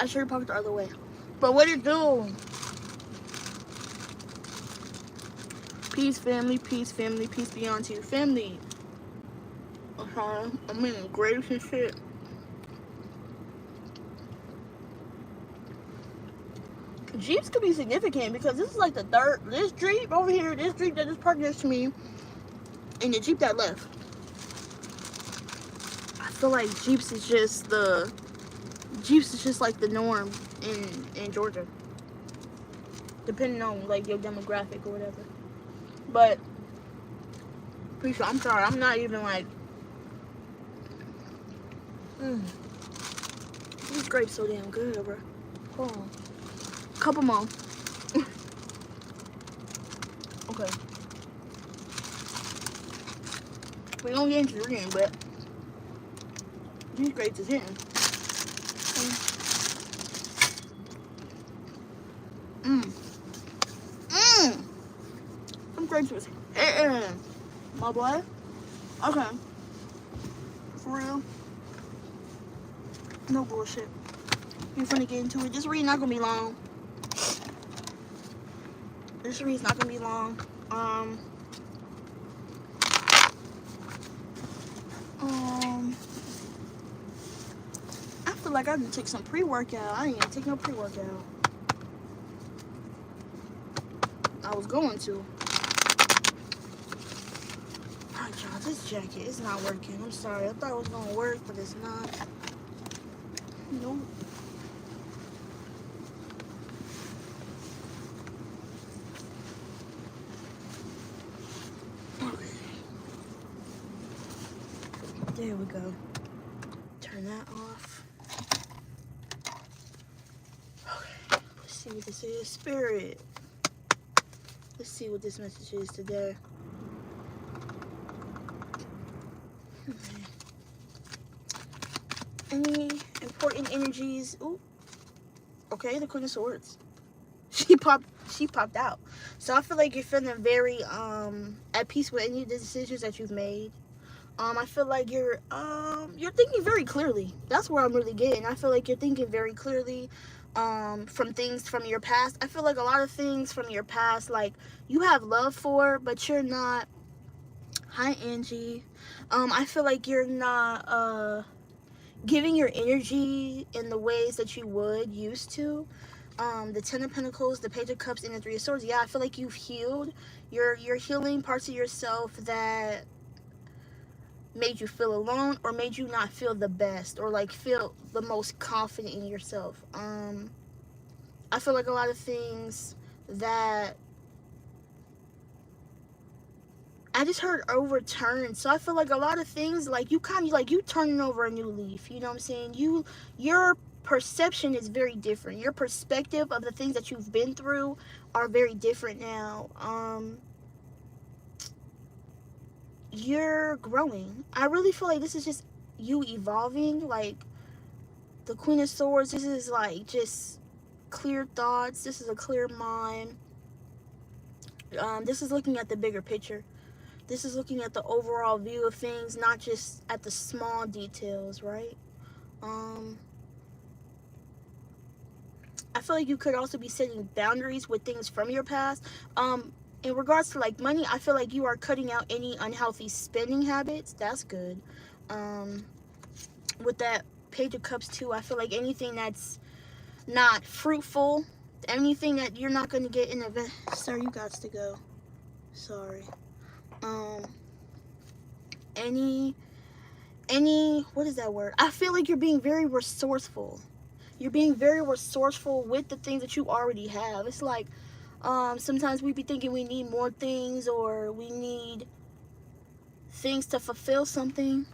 I should have parked the other way. But what it do? Peace, family. Peace, family. Peace be unto you, family. I mean, grapes and shit. Jeeps could be significant because this is like the third. This Jeep over here, this Jeep that is parked next to me, and the Jeep that left. I feel like Jeeps is just like the norm in Georgia, depending on like your demographic or whatever. But pretty sure. I'm sorry. I'm not even like. These grapes so damn good, bro. Hold on. Couple more. Okay. We don't get into the game, but these grapes is hitting. Some grapes was hitting, my boy. Okay. For real. No bullshit. We're finna get into it. This read's not gonna be long. This read's not gonna be long. I feel like I need to take some pre-workout. I ain't even take no pre-workout. I was going to. Alright, y'all. This jacket is not working. I'm sorry. I thought it was gonna work, but it's not. Nope. There we go. Turn that off. Okay, let's see what this is. Spirit. Let's see what this message is today. Any important energies? Ooh. Okay, the Queen of Swords. She popped out. So I feel like you're feeling very at peace with any of the decisions that you've made. I feel like you're thinking very clearly. That's where I'm really getting. I feel like you're thinking very clearly from things from your past. I feel like a lot of things from your past, like you have love for, but you're not. Hi, Angie. I feel like you're not giving your energy in the ways that you would used to. The Ten of Pentacles, the Page of Cups, and the Three of Swords. Yeah, I feel like you've healed. You're healing parts of yourself that made you feel alone or made you not feel the best or like feel the most confident in yourself. I feel like a lot of things that I just heard overturned. So I feel like a lot of things like you kind of like you turning over a new leaf. You know what I'm saying? Your perception is very different. Your perspective of the things that you've been through are very different now. You're growing. I really feel like this is just you evolving. Like the Queen of Swords, this is like just clear thoughts. This is a clear mind. This is looking at the bigger picture. This is looking at the overall view of things, not just at the small details, right? I feel like you could also be setting boundaries with things from your past. In regards to like money, I feel like you are cutting out any unhealthy spending habits. That's good. With that Page of Cups too, I feel like anything that's not fruitful, anything that you're not going to get in a sir, you got to go. Sorry. Any what is that word? I feel like you're being very resourceful. You're being very resourceful with the things that you already have. It's like sometimes we be thinking we need more things or we need things to fulfill something.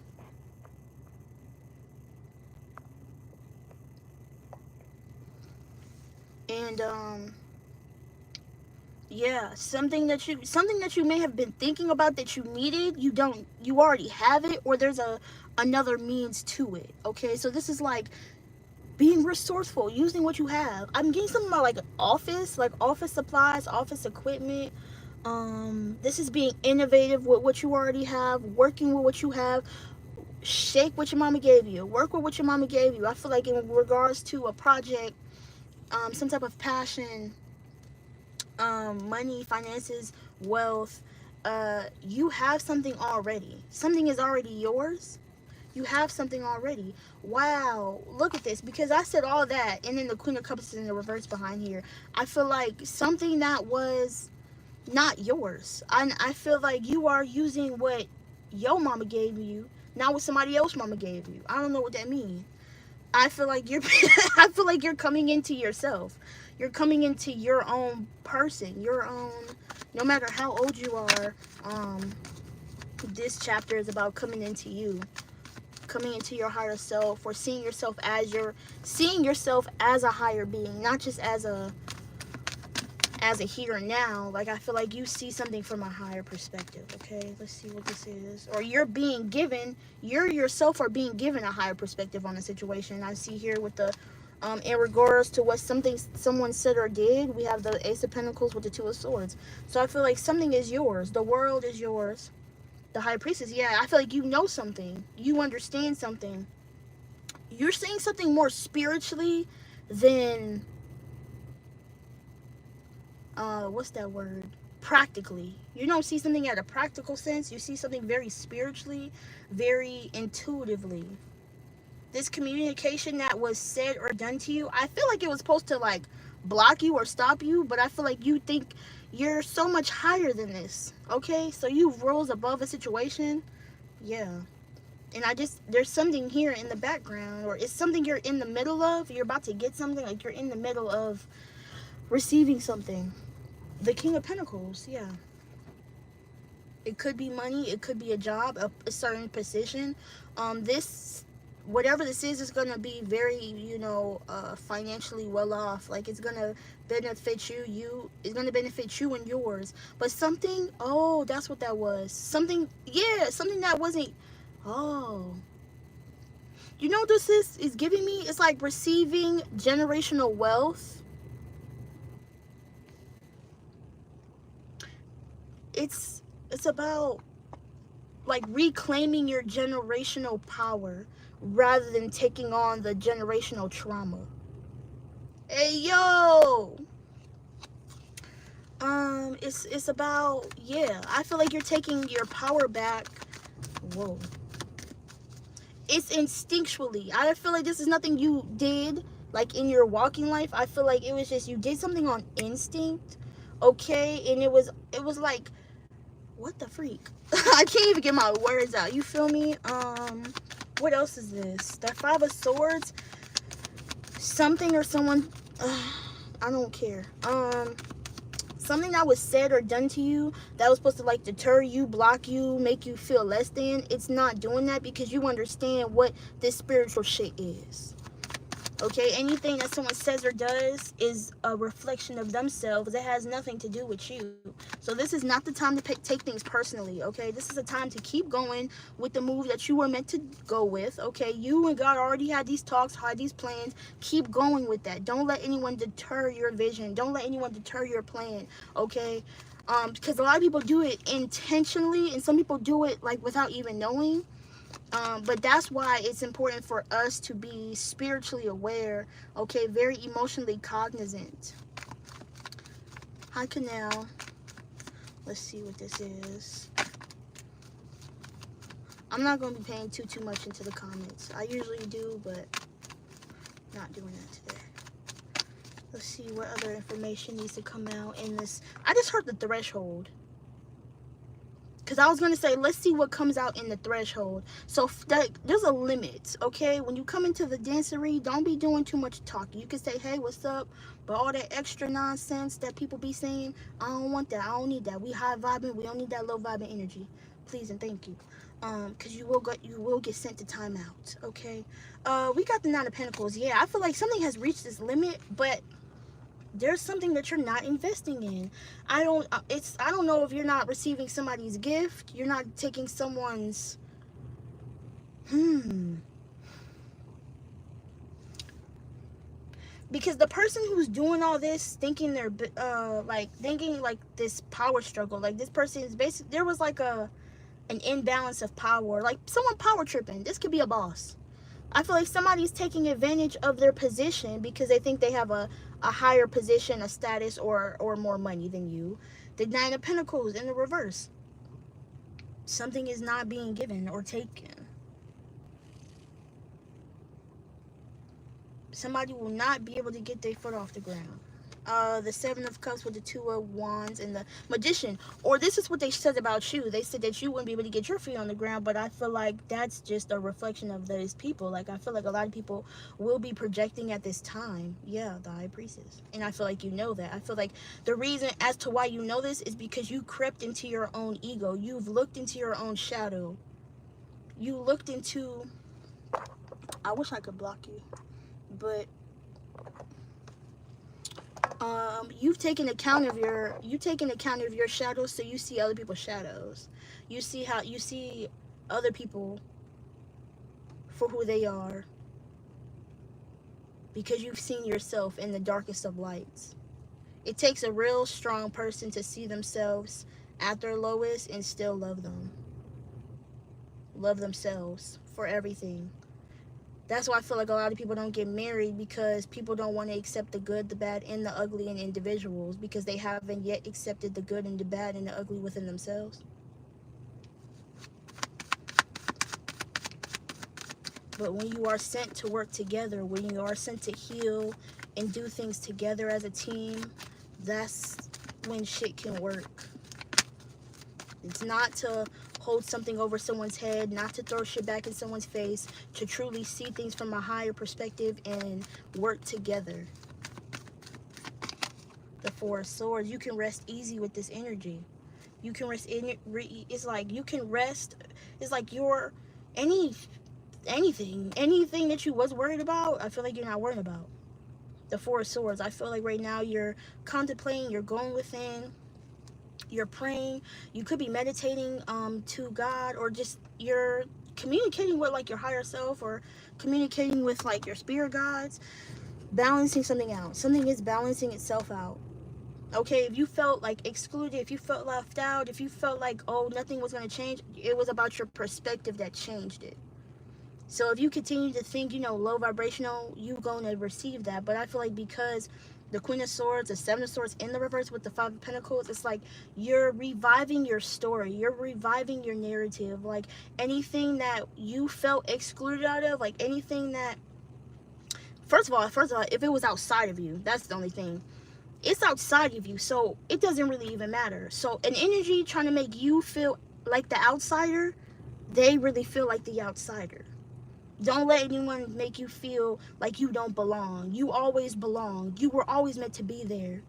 And yeah, something that you may have been thinking about that you needed, you already have it, or there's another means to it. Okay, so this is like being resourceful, using what you have. I'm getting something about like office supplies, office equipment. This is being innovative with what you already have, working with what you have, shake what your mama gave you. Work with what your mama gave you. I feel like in regards to a project, some type of passion, money, finances, wealth, you have something already. Something is already yours. You have something already. Wow, look at this. Because I said all that, and then the Queen of Cups is in the reverse behind here. I feel like something that was not yours. I feel like you are using what your mama gave you, not what somebody else mama gave you. I don't know what that means. I feel like you're I feel like you're coming into yourself. You're coming into your own person, your own, no matter how old you are. This chapter is about coming into you, coming into your higher self, or seeing yourself as a higher being, not just as a here and now. Like, I feel like you see something from a higher perspective. Okay, let's see what this is. Or you yourself are being given a higher perspective on the situation. I see here with the in regards to what someone said or did, we have the Ace of Pentacles with the Two of Swords. So I feel like something is yours. The world is yours. The High Priestess, yeah, I feel like you know something. You understand something. You're seeing something more spiritually than what's that word? Practically. You don't see something at a practical sense. You see something very spiritually, very intuitively. This communication that was said or done to you, I feel like it was supposed to like block you or stop you, but I feel like you think you're so much higher than this. Okay, so you rose above a situation. Yeah. And there's something here in the background, or it's something you're in the middle of. You're about to get something, like you're in the middle of receiving something. The King of Pentacles, yeah. It could be money, it could be a job, a certain position. Whatever this is going to be very, financially well off. Like, it's going to benefit it's going to benefit you and yours. But something, oh, that's what that was. Something that wasn't, oh. You know what this is giving me? It's like receiving generational wealth. It's about like reclaiming your generational power rather than taking on the generational trauma. Hey, yo! It's about, yeah, I feel like you're taking your power back. Whoa. It's instinctually. I feel like this is nothing you did, like, in your walking life. I feel like it was just, you did something on instinct, okay? And it was like, what the freak? I can't even get my words out. You feel me? What else is this? That Five of Swords. Something or someone. I don't care. Something that was said or done to you that was supposed to like deter you, block you, make you feel less than. It's not doing that because you understand what this spiritual shit is. Okay, anything that someone says or does is a reflection of themselves. It has nothing to do with you. So this is not the time to take things personally, okay? This is a time to keep going with the move that you were meant to go with, okay? You and God already had these talks, had these plans. Keep going with that. Don't let anyone deter your vision. Don't let anyone deter your plan, okay? Because a lot of people do it intentionally, and some people do it like without even knowing. But that's why it's important for us to be spiritually aware, okay, very emotionally cognizant. Hi, Canal. Let's see what this is. I'm not going to be paying too much into the comments. I usually do, but not doing that today. Let's see what other information needs to come out in this. I just heard the threshold. Because I was going to say, let's see what comes out in the threshold. So there's a limit, okay? When you come into the dancery, don't be doing too much talking. You can say, hey, what's up? But all that extra nonsense that people be saying, I don't want that. I don't need that. We high vibing. We don't need that low vibing energy. Please and thank you. Because you will get sent to timeout, okay? We got the Nine of Pentacles. Yeah, I feel like something has reached this limit, but there's something that you're not investing in. I don't know if you're not receiving somebody's gift. You're not taking someone's because the person who's doing all this thinking they're thinking like this power struggle, like this person is basically, there was like a an imbalance of power, like someone power tripping. This could be a boss. I feel like somebody's taking advantage of their position because they think they have a higher position, a status, or more money than you. The Nine of Pentacles in the reverse. Something is not being given or taken. Somebody will not be able to get their foot off the ground. The Seven of Cups with the Two of Wands and the Magician. Or this is what they said about you. They said that you wouldn't be able to get your feet on the ground, but I feel like that's just a reflection of those people. Like, I feel like a lot of people will be projecting at this time. Yeah, the High Priestess. And I feel like you know that. I feel like the reason as to why you know this is because you crept into your own ego. You've looked into your own shadow. You looked into... I wish I could block you. But... you've taken account of your shadows, so you see other people's shadows. You see other people for who they are, because you've seen yourself in the darkest of lights. It takes a real strong person to see themselves at their lowest and still love themselves for everything. That's why I feel like a lot of people don't get married, because people don't want to accept the good, the bad, and the ugly in individuals, because they haven't yet accepted the good and the bad and the ugly within themselves. But when you are sent to work together, when you are sent to heal and do things together as a team, that's when shit can work. It's not to hold something over someone's head, not to throw shit back in someone's face, to truly see things from a higher perspective and work together. The Four of Swords, you can rest easy with this energy. You can rest in it. It's like you can rest. It's like you're anything that you was worried about, I feel like you're not worried about. The Four of Swords, I feel like right now you're contemplating, you're going within, you're praying, you could be meditating to God, or just you're communicating with like your higher self, or communicating with like your spirit guides, balancing something out. Something is balancing itself out. Okay, if you felt like excluded, if you felt left out, if you felt like, oh, nothing was going to change, it was about your perspective that changed it. So if you continue to think, you know, low vibrational, you're going to receive that. But I feel like because the Queen of Swords, the Seven of Swords in the reverse with the Five of Pentacles, it's like you're reviving your story. You're reviving your narrative. Like anything that you felt excluded out of, like anything that, first of all, if it was outside of you, that's the only thing. It's outside of you, so it doesn't really even matter. So an energy trying to make you feel like the outsider, they really feel like the outsider. Don't let anyone make you feel like you don't belong. You always belong. You were always meant to be there.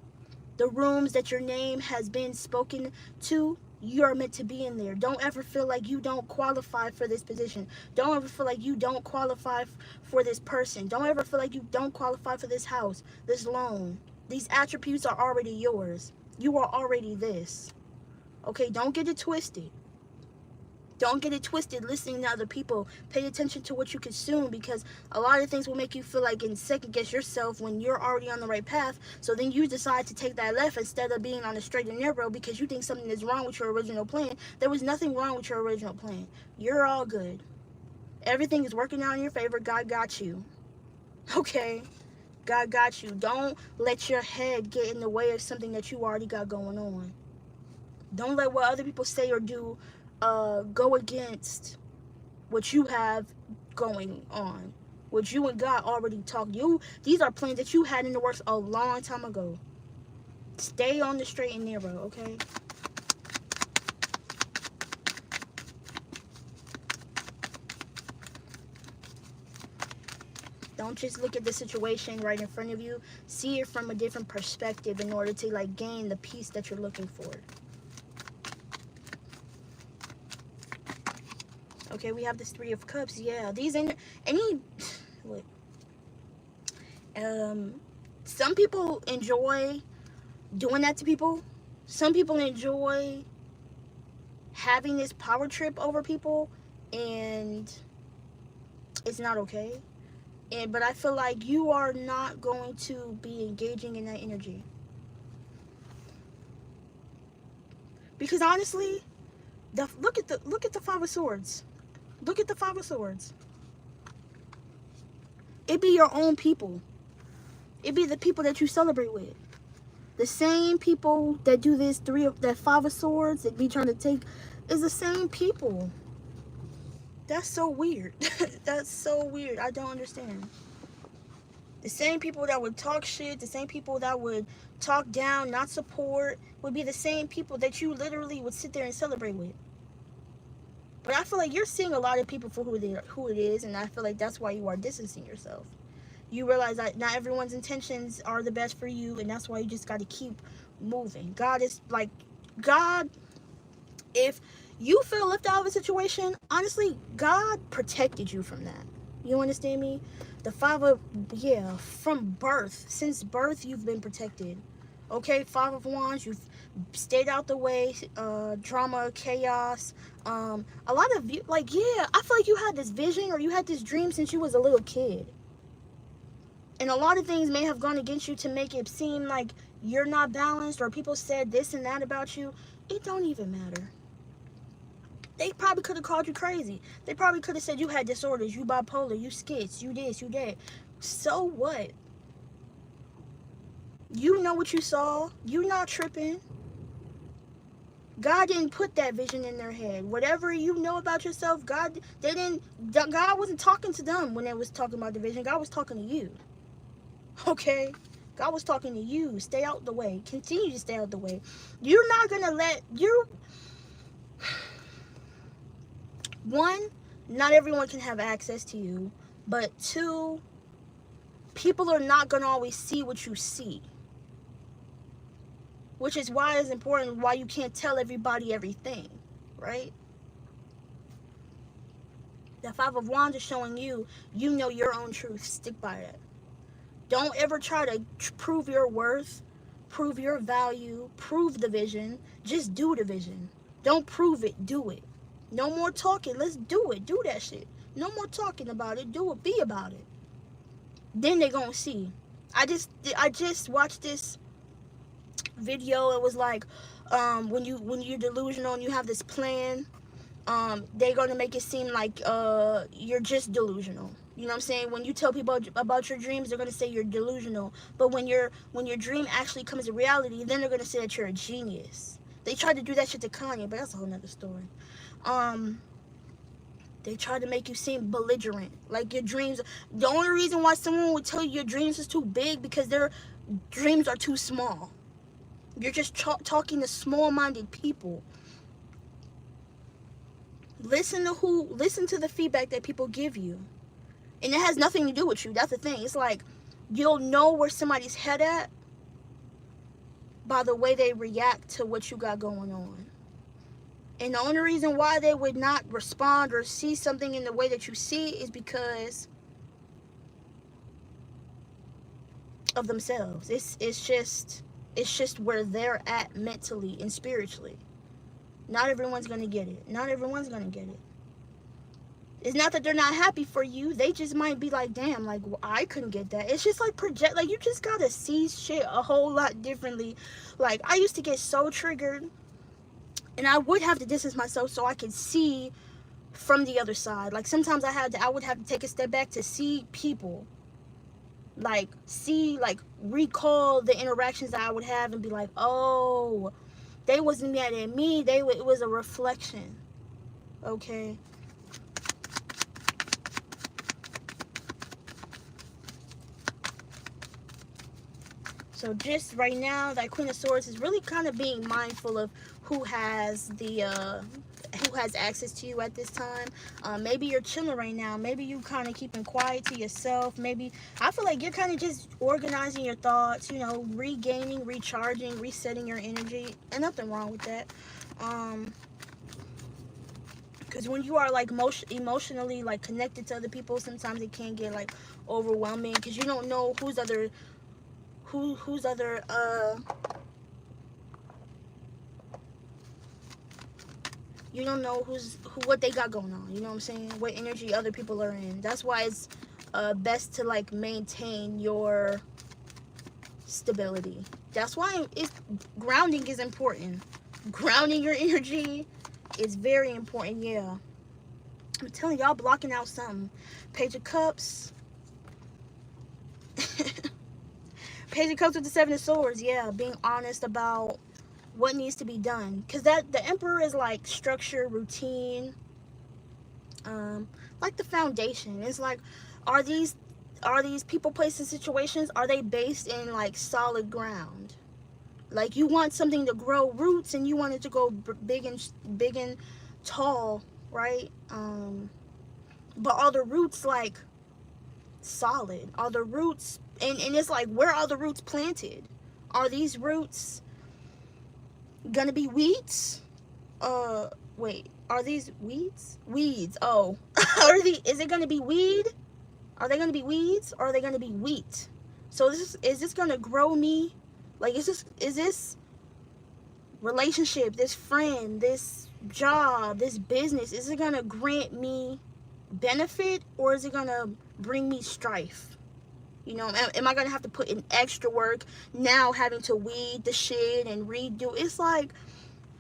The rooms that your name has been spoken to, you're meant to be in there. Don't ever feel like you don't qualify for this position. Don't ever feel like you don't qualify for this person. Don't ever feel like you don't qualify for this house, this loan. These attributes are already yours. You are already this. Okay, don't get it twisted. Don't get it twisted listening to other people. Pay attention to what you consume, because a lot of things will make you feel like and second guess yourself when you're already on the right path. So then you decide to take that left instead of being on the straight and narrow because you think something is wrong with your original plan. There was nothing wrong with your original plan. You're all good. Everything is working out in your favor. God got you. Okay? God got you. Don't let your head get in the way of something that you already got going on. Don't let what other people say or do go against what you have going on. What you and God already talked. These are plans that you had in the works a long time ago. Stay on the straight and narrow, okay? Don't just look at the situation right in front of you. See it from a different perspective in order to like gain the peace that you're looking for. Okay, we have this Three of Cups. Yeah, these look. Some people enjoy doing that to people. Some people enjoy having this power trip over people, and it's not okay. But I feel like you are not going to be engaging in that energy. Because honestly, Look at the Five of Swords. Look at the Five of Swords. It be your own people. It be the people that you celebrate with. The same people that do this that Five of Swords that be trying to take is the same people. That's so weird. That's so weird. I don't understand. The same people that would talk shit, the same people that would talk down, not support, would be the same people that you literally would sit there and celebrate with. But I feel like you're seeing a lot of people for who it is, and I feel like that's why you are distancing yourself. You realize that not everyone's intentions are the best for you, and that's why you just got to keep moving. God is like, God, if you feel left out of a situation, honestly, God protected you from that. You understand me? The from birth, since birth, you've been protected. Okay, Five of Wands, you've stayed out the way, drama, chaos. A lot of you, like, yeah, I feel like you had this vision or you had this dream since you was a little kid. And a lot of things may have gone against you to make it seem like you're not balanced, or people said this and that about you. It don't even matter. They probably could have called you crazy. They probably could have said you had disorders, you bipolar, you schiz, you this, you that. So what? You know what you saw. You not tripping. God didn't put that vision in their head. Whatever you know about yourself, God wasn't talking to them when they was talking about the vision. God was talking to you. Okay? God was talking to you. Stay out the way. Continue to stay out the way. You're not going to let you... One, not everyone can have access to you. But two, people are not going to always see what you see. Which is why it's important, why you can't tell everybody everything. Right? The Five of Wands is showing you, you know your own truth. Stick by it. Don't ever try to prove your worth, prove your value, prove the vision. Just do the vision. Don't prove it, do it. No more talking, let's do it. Do that shit. No more talking about it, do it, be about it. Then they gonna see. I just watched this video. It was like, when you're delusional and you have this plan, they're gonna make it seem like you're just delusional. You know what I'm saying? When you tell people about your dreams, they're gonna say you're delusional. But when your dream actually comes to reality, then they're gonna say that you're a genius. They tried to do that shit to Kanye, but that's a whole nother story. They try to make you seem belligerent, like your dreams. The only reason why someone would tell you your dreams is too big because their dreams are too small. You're just talking to small-minded people. Listen to the feedback that people give you. And it has nothing to do with you. That's the thing. It's like, you'll know where somebody's head at by the way they react to what you got going on. And the only reason why they would not respond or see something in the way that you see is because of themselves. It's just where they're at mentally and spiritually. Not everyone's going to get it. Not everyone's going to get it. It's not that they're not happy for you. They just might be like, damn, like, well, I couldn't get that. It's just like like, you just got to see shit a whole lot differently. Like, I used to get so triggered, and I would have to distance myself so I could see from the other side. Like, sometimes I would have to take a step back to see people. Like, recall the interactions that I would have and be like, oh, they wasn't mad at me. It was a reflection. Okay? So just right now, that Queen of Swords is really kind of being mindful of who has access to you at this time. Maybe you're chilling right now. Maybe you kind of keeping quiet to yourself. Maybe I feel like you're kind of just organizing your thoughts, you know, regaining, recharging, resetting your energy, and nothing wrong with that. Because when you are like emotionally like connected to other people, sometimes it can get like overwhelming because you don't know you don't know what they got going on. You know what I'm saying? What energy other people are in. That's why it's best to like maintain your stability. That's why grounding is important. Grounding your energy, is very important. Yeah, I'm telling y'all, blocking out something. Page of Cups. Page of Cups with the Seven of Swords. Yeah, being honest about what needs to be done, because that the Emperor is like structure, routine, like the foundation. It's like, are these people, places, situations, are they based in like solid ground? Like, you want something to grow roots, and you want it to go big and tall, right? But are the roots like solid? Are the roots, and it's like, where are the roots planted? Are these roots gonna be weeds? Wait, are these weeds? Oh. Is it gonna be weed? Are they gonna be weeds, or are they gonna be wheat? So is this gonna grow me? Like, is this relationship, this friend, this job, this business, is it gonna grant me benefit, or is it gonna bring me strife? You know, am I gonna have to put in extra work now, having to weed the shit and redo? It's like,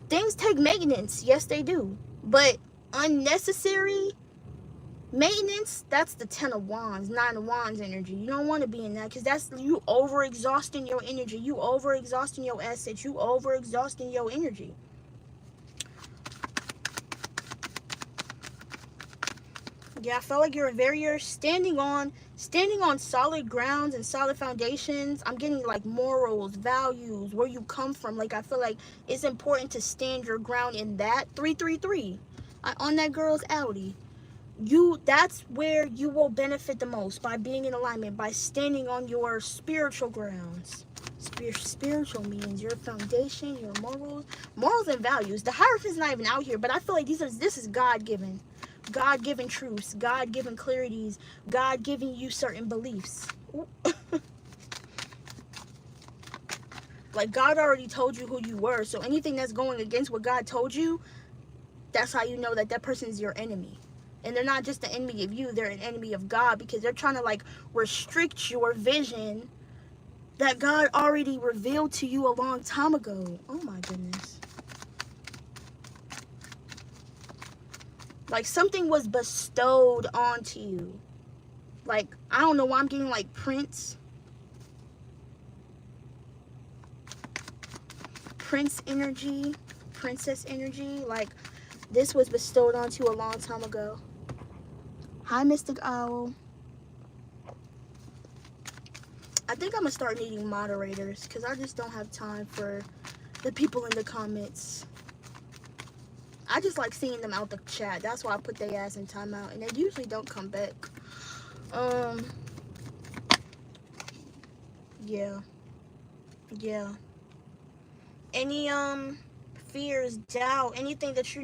things take maintenance. Yes, they do. But unnecessary maintenance, that's the 10 of Wands, 9 of Wands energy. You don't want to be in that, because that's you overexhausting your energy. You overexhausting your assets. You overexhausting your energy. Yeah, I felt like you're standing on solid grounds and solid foundations. I'm getting like morals, values, where you come from. Like, I feel like it's important to stand your ground in that. 333 on that girl's Audi. That's where you will benefit the most, by being in alignment, by standing on your spiritual grounds. Spiritual means your foundation, your morals and values. The Hierophant's not even out here, but I feel like this is God-given truths, God-given clarities, God giving you certain beliefs. Like, God already told you who you were, so anything that's going against what God told you, that's how you know that that person is your enemy. And they're not just an enemy of you, they're an enemy of God, because they're trying to like restrict your vision that God already revealed to you a long time ago. Oh my goodness. Like, something was bestowed onto you. Like, I don't know why I'm getting like prince energy, princess energy. Like, this was bestowed onto you a long time ago. Hi, Mystic Owl. I think I'm gonna start needing moderators, because I just don't have time for the people in the comments. I just like seeing them out the chat. That's why I put their ass in timeout, and they usually don't come back. Yeah. Any fears, doubt, anything that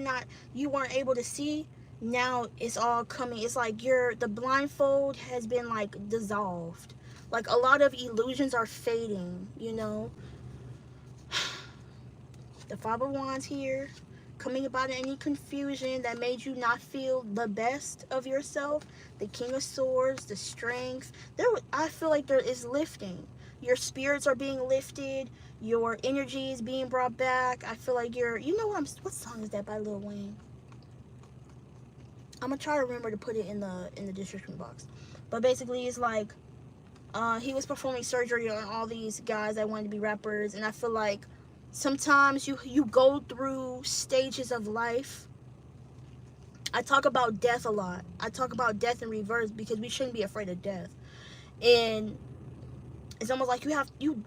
you weren't able to see, now it's all coming. It's like the blindfold has been like dissolved. Like, a lot of illusions are fading, you know. The Five of Wands here, coming about any confusion that made you not feel the best of yourself. The King of Swords, the strength. I feel like there is lifting. Your spirits are being lifted. Your energy is being brought back. I feel like you know what song is that by Lil Wayne? I'm gonna try to remember to put it in the description box. But basically, it's like, he was performing surgery on all these guys that wanted to be rappers, and I feel like sometimes you go through stages of life. I talk about death a lot. I talk about death in reverse, because we shouldn't be afraid of death. And it's almost like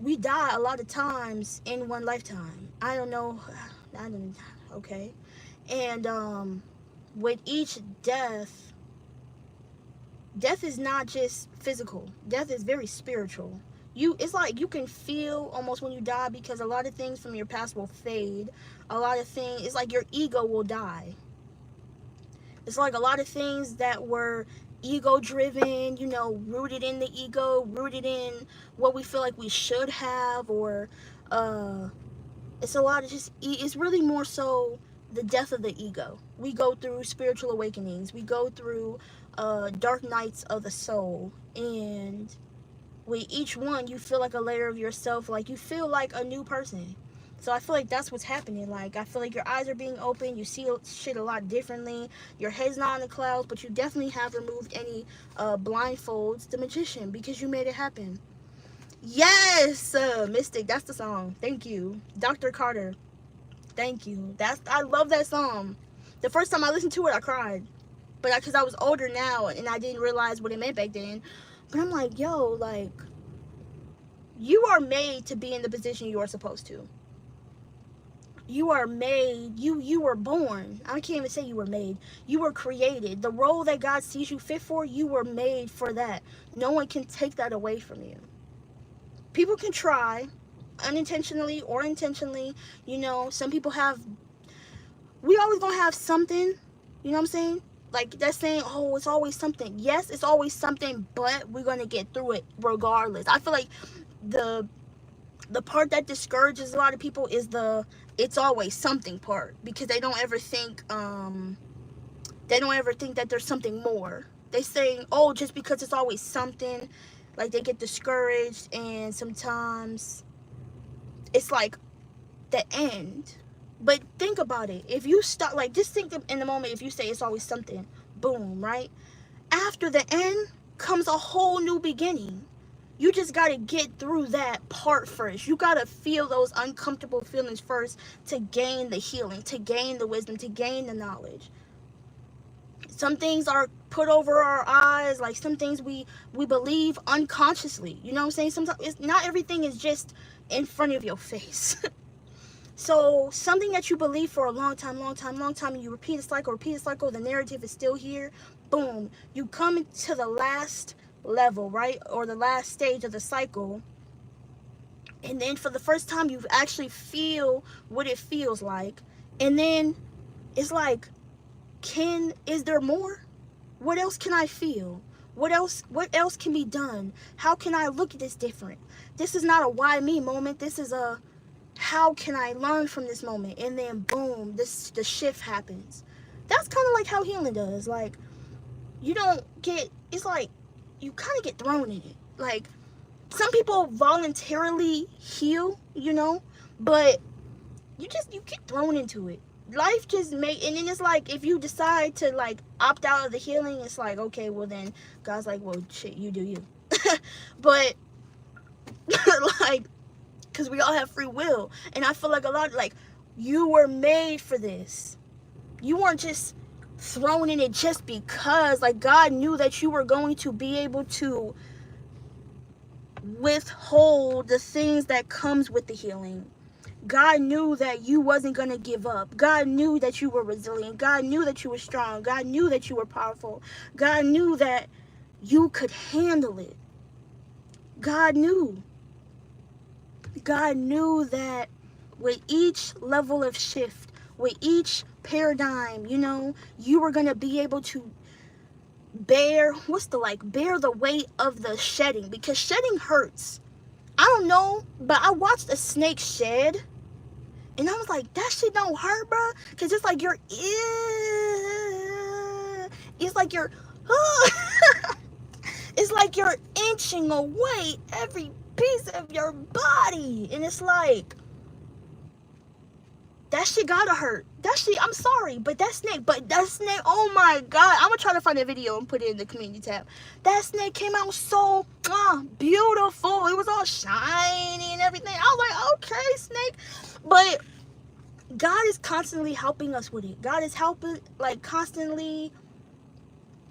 we die a lot of times in one lifetime. I don't know. Okay. And with each death is not just physical. Death is very spiritual. It's like you can feel almost when you die, because a lot of things from your past will fade. A lot of things, it's like your ego will die. It's like a lot of things that were ego driven, you know, rooted in the ego, rooted in what we feel like we should have, or it's a lot of it's really more so the death of the ego. We go through spiritual awakenings. We go through dark nights of the soul, and with each one you feel like a layer of yourself, like you feel like a new person. So I feel like that's what's happening. Like, I feel like your eyes are being open. You see shit a lot differently. Your head's not in the clouds, but you definitely have removed any blindfolds. The Magician, because you made it happen. Yes, Mystic. That's the song. Thank you, Dr. Carter. Thank you. I love that song. The first time I listened to it, I cried. But because I was older now and I didn't realize what it meant back then. But I'm like, yo, like, you are made to be in the position you are supposed to. You are made, you were born. I can't even say you were made. You were created. The role that God sees you fit for, you were made for that. No one can take that away from you. People can try, unintentionally or intentionally. You know, some people have, we always gonna have something, you know what I'm saying? Like, that's saying, oh, it's always something. Yes, it's always something, but we're gonna get through it regardless. I feel like the part that discourages a lot of people is the it's always something part, because they don't ever think that there's something more. They say, oh, just because it's always something, like, they get discouraged, and sometimes it's like the end. But think about it. If you stop, like, just think in the moment, if you say it's always something, boom, right? After the end comes a whole new beginning. You just got to get through that part first. You got to feel those uncomfortable feelings first to gain the healing, to gain the wisdom, to gain the knowledge. Some things are put over our eyes, like some things we believe unconsciously. You know what I'm saying? Sometimes not everything is just in front of your face. So something that you believe for a long time, and you repeat a cycle, the narrative is still here. Boom, you come to the last level, right? Or the last stage of the cycle. And then for the first time, you actually feel what it feels like. And then it's like, is there more? What else can I feel? What else can be done? How can I look at this different? This is not a why me moment. This is a, how can I learn from this moment? And then boom, the shift happens. That's kind of like how healing does. Like, you don't get, it's like you kind of get thrown in it. Like, some people voluntarily heal, you know, but you get thrown into it. Life just and then it's like, if you decide to, like, opt out of the healing, it's like, okay, well then God's like, well, shit, you do you. But like, because we all have free will, and I feel like a lot, like, you were made for this. You weren't just thrown in it just because. Like, God knew that you were going to be able to withhold the things that comes with the healing. God knew that you wasn't going to give up. God knew that you were resilient. God knew that you were strong. God knew that you were powerful. God knew that you could handle it. God knew. God knew that with each level of shift, with each paradigm, you know, you were going to be able to bear the weight of the shedding, because shedding hurts. I don't know, but I watched a snake shed, and I was like, that shit don't hurt, bro, because it's like it's like you're inching away every piece of your body, and it's like, that shit gotta hurt. That shit, I'm sorry, but that snake, oh my God. I'm gonna try to find a video and put it in the community tab. That snake came out so beautiful. It was all shiny and everything. I was like, okay, snake. But God is constantly helping us with it. God is constantly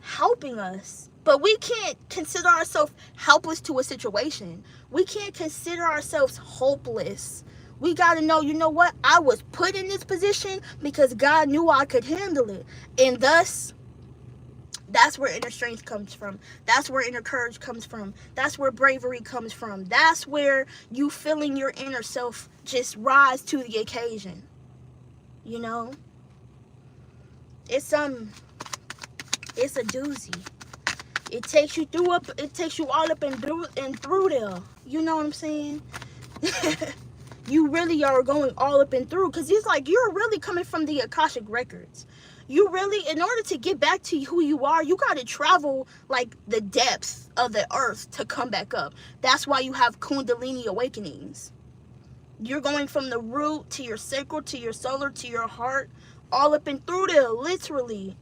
helping us. But we can't consider ourselves helpless to a situation. We can't consider ourselves hopeless. We got to know, you know what? I was put in this position because God knew I could handle it. And thus, that's where inner strength comes from. That's where inner courage comes from. That's where bravery comes from. That's where you feeling your inner self just rise to the occasion. You know? It's a doozy. It takes you all up and through there. You know what I'm saying? You really are going all up and through, because it's like you're really coming from the Akashic records. You really, in order to get back to who you are, you got to travel like the depths of the earth to come back up. That's why you have Kundalini awakenings. You're going from the root to your sacral to your solar to your heart, all up and through there, literally.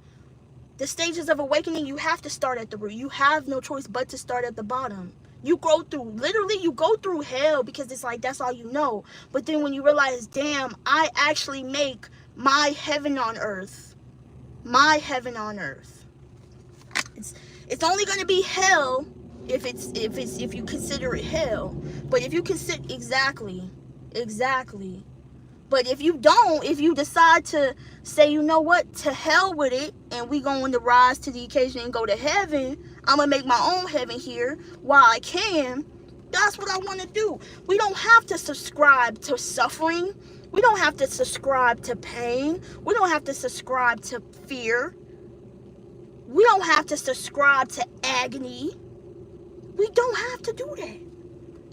The stages of awakening, you have to start at the root. You have no choice but to start at the bottom. You go through, literally, you go through hell because it's like, that's all you know. But then when you realize, damn, I actually make my heaven on earth. My heaven on earth. It's only going to be hell if you consider it hell. But if you consider, exactly. But if you don't, if you decide to say, you know what, to hell with it, and we going to rise to the occasion and go to heaven, I'm going to make my own heaven here while I can, that's what I want to do. We don't have to subscribe to suffering. We don't have to subscribe to pain. We don't have to subscribe to fear. We don't have to subscribe to agony. We don't have to do that.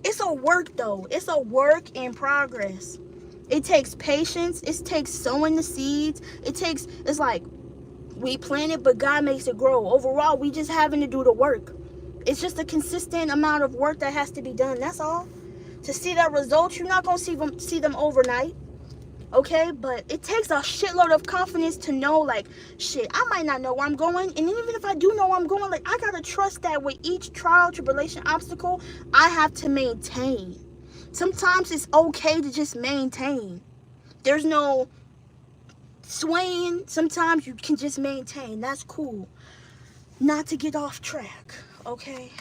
It's a work, though. It's a work in progress. It takes patience. It takes sowing the seeds. It's like we plant it, but God makes it grow. Overall, we just having to do the work. It's just a consistent amount of work that has to be done. That's all. To see that result, you're not going to see them overnight. Okay? But it takes a shitload of confidence to know, like, shit, I might not know where I'm going. And even if I do know where I'm going, like, I got to trust that with each trial, tribulation, obstacle, I have to maintain. Sometimes it's okay to just maintain. There's no swaying. Sometimes you can just maintain. That's cool. Not to get off track, okay?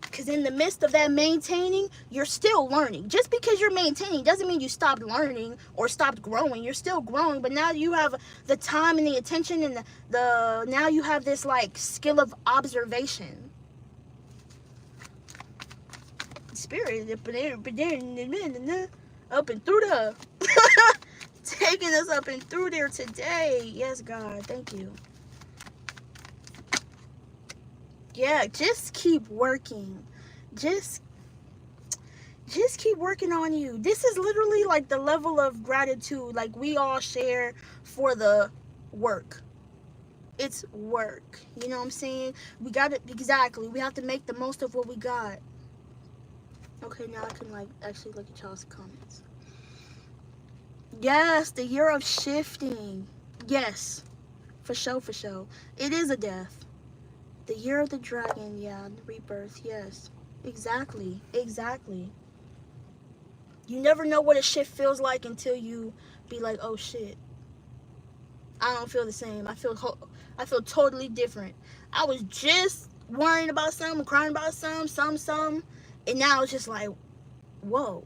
Because in the midst of that maintaining, you're still learning. Just because you're maintaining doesn't mean you stopped learning or stopped growing. You're still growing, but now you have the time and the attention and the now you have this like skill of observation. Spirit up and through the taking us up and through there today. Yes, God, thank you. Yeah, just keep working. Just keep working on you. This is literally like the level of gratitude like we all share for the work. It's work. You know what I'm saying? We got it exactly. We have to make the most of what we got. Okay, now I can like actually look at y'all's comments. Yes, the year of shifting. Yes, for sure, for sure. It is a death. The year of the dragon, yeah, the rebirth, yes. Exactly, exactly. You never know what a shift feels like until you be like, oh shit. I don't feel the same. I feel totally different. I was just worrying about something, crying about something. And now it's just like, whoa.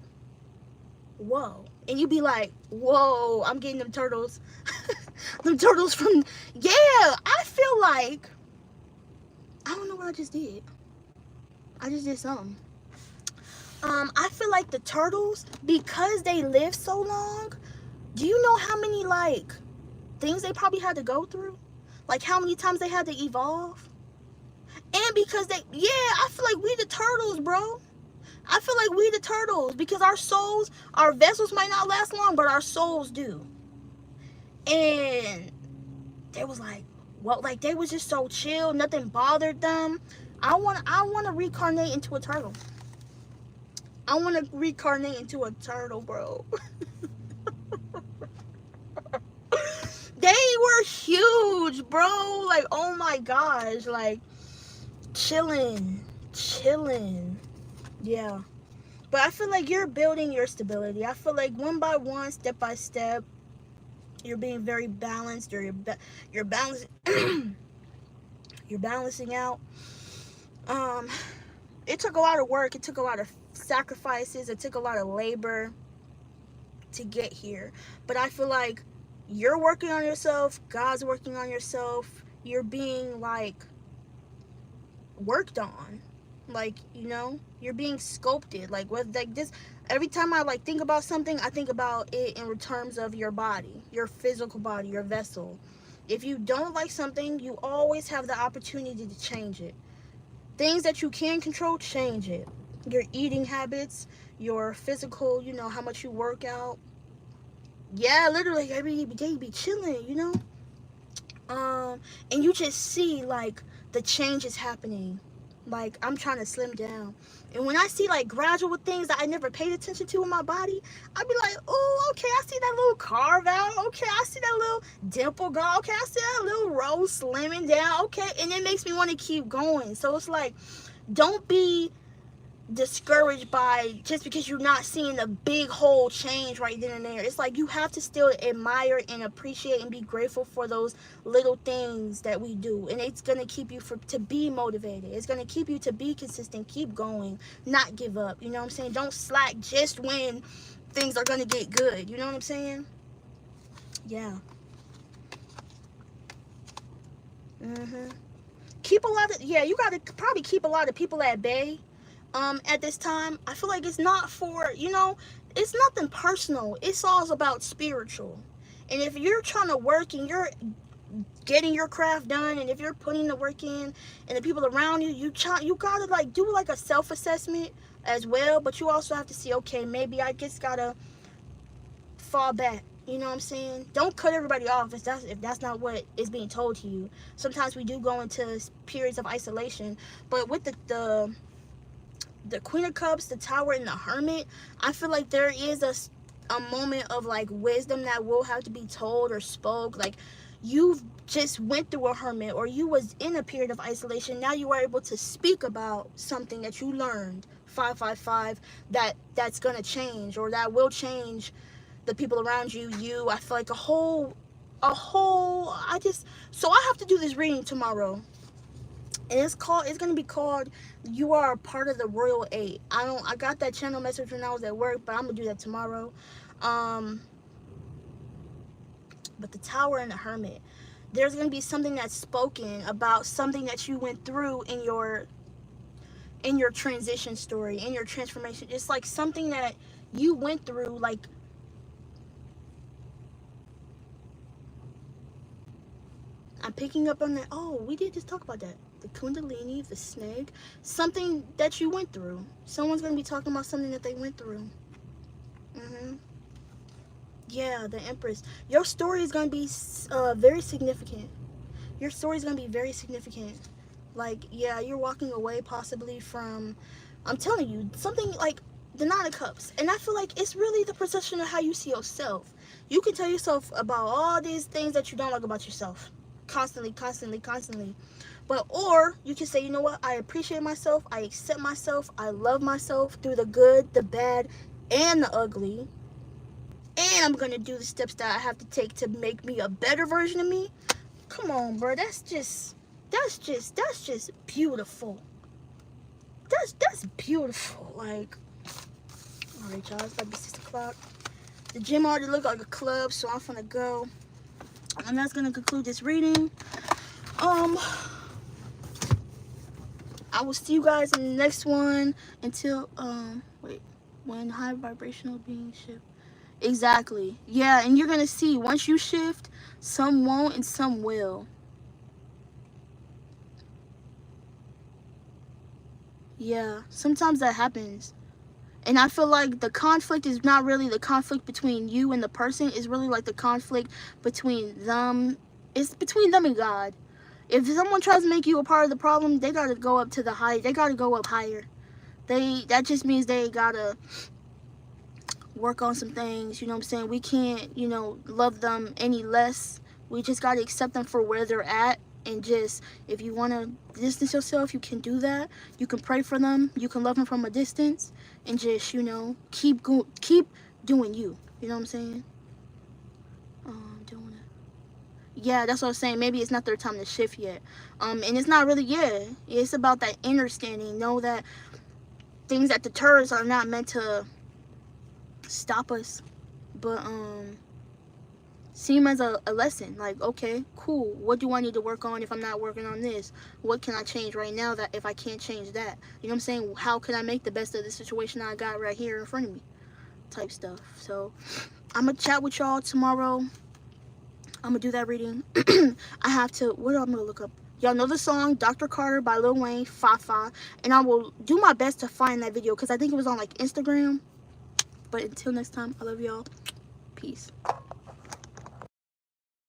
And you be like, whoa, I'm getting them turtles. Them turtles from, yeah, I feel like, I don't know what I just did. I just did something. I feel like the turtles, because they live so long, do you know how many, like, things they probably had to go through? Like, how many times they had to evolve? And because I feel like we the turtles, bro. I feel like we the turtles because our souls, our vessels might not last long, but our souls do. And they was like, well, like they was just so chill, nothing bothered them. I want to reincarnate into a turtle. I want to reincarnate into a turtle, bro. They were huge, bro. Like, oh my gosh, like chilling. Yeah. But I feel like you're building your stability. I feel like one by one, step by step, you're being very balanced, or you're balancing you're balancing out. It took a lot of work, it took a lot of sacrifices, it took a lot of labor to get here. But I feel like you're working on yourself, God's working on yourself, you're being like worked on. Like, you know, you're being sculpted. Like, with like this, every time I like think about something, I think about it in terms of your body, your physical body, your vessel. If you don't like something, you always have the opportunity to change it. Things that you can control, change it. Your eating habits, your physical, you know, how much you work out. Yeah, literally every day you be chilling, you know. And you just see like the changes happening. Like, I'm trying to slim down. And when I see, like, gradual things that I never paid attention to in my body, I be like, oh, okay, I see that little carve out. Okay, I see that little dimple go. Okay, I see that little rose slimming down. Okay, and it makes me want to keep going. So it's like, don't be discouraged by just because you're not seeing a big whole change right then and there. It's like you have to still admire and appreciate and be grateful for those little things that we do, and it's gonna keep you to be motivated. It's gonna keep you to be consistent, keep going, not give up. You know what I'm saying? Don't slack just when things are gonna get good. You know what I'm saying? Yeah. Keep a lot of, yeah, you gotta probably keep a lot of people at bay at this time. I feel like it's not for, it's nothing personal. It's all about spiritual. And if you're trying to work and you're getting your craft done, and if you're putting the work in, and the people around you, you gotta like do like a self-assessment as well. But you also have to see, okay, maybe I just gotta fall back. You know what I'm saying? Don't cut everybody off if that's not what is being told to you. Sometimes we do go into periods of isolation, but with the Queen of Cups, the Tower, and the Hermit, I feel like there is a moment of like wisdom that will have to be told or spoke. Like, you've just went through a hermit, or you was in a period of isolation. Now you are able to speak about something that you learned, 555, that's gonna change, or that will change the people around you. I feel like so I have to do this reading tomorrow. And it's gonna be called You Are a Part of the Royal Eight. I got that channel message when I was at work, but I'm gonna do that tomorrow. But the Tower and the Hermit, there's gonna be something that's spoken about something that you went through in your transition story, in your transformation. It's like something that you went through, like, I'm picking up on that. Oh, we did just talk about that. The Kundalini, the snake, something that you went through. Someone's going to be talking about something that they went through. Yeah, the Empress. Your story is going to be very significant. Your story is going to be very significant. Like, yeah, you're walking away possibly from, I'm telling you, something like the Nine of Cups. And I feel like it's really the perception of how you see yourself. You can tell yourself about all these things that you don't like about yourself. Constantly. But, or you can say, you know what, I appreciate myself, I accept myself, I love myself through the good, the bad, and the ugly, and I'm gonna do the steps that I have to take to make me a better version of me. Come on, bro, that's just beautiful. That's beautiful. Like, all right, y'all, it's about to be 6 o'clock. The gym already looked like a club, so I'm gonna go. And that's gonna conclude this reading. I will see you guys in the next one until when high vibrational beings shift. Exactly. Yeah, and you're gonna see once you shift, some won't and some will. Yeah, sometimes that happens. And I feel like the conflict is not really the conflict between you and the person. It's really like the conflict between them. It's between them and God. If someone tries to make you a part of the problem, they gotta go up to the height. They gotta go up higher. That just means they gotta work on some things. You know what I'm saying? We can't, love them any less. We just gotta accept them for where they're at. And just, if you want to distance yourself, you can do that. You can pray for them. You can love them from a distance, and just, keep doing you. You know what I'm saying? Doing it. Yeah, that's what I'm saying. Maybe it's not their time to shift yet. And it's not really, it's about that understanding. Know that things that deter us are not meant to stop us, but see them as a lesson. Like, okay, cool, what do I need to work on if I'm not working on this? What can I change right now that if I can't change that? You know what I'm saying? How can I make the best of the situation I got right here in front of me? Type stuff. So I'm gonna chat with y'all tomorrow. I'm gonna do that reading. I have to, what am I gonna look up? Y'all know the song Dr. Carter by Lil Wayne, Fafa, and I will do my best to find that video because I think it was on like Instagram. But until next time, I love y'all. Peace.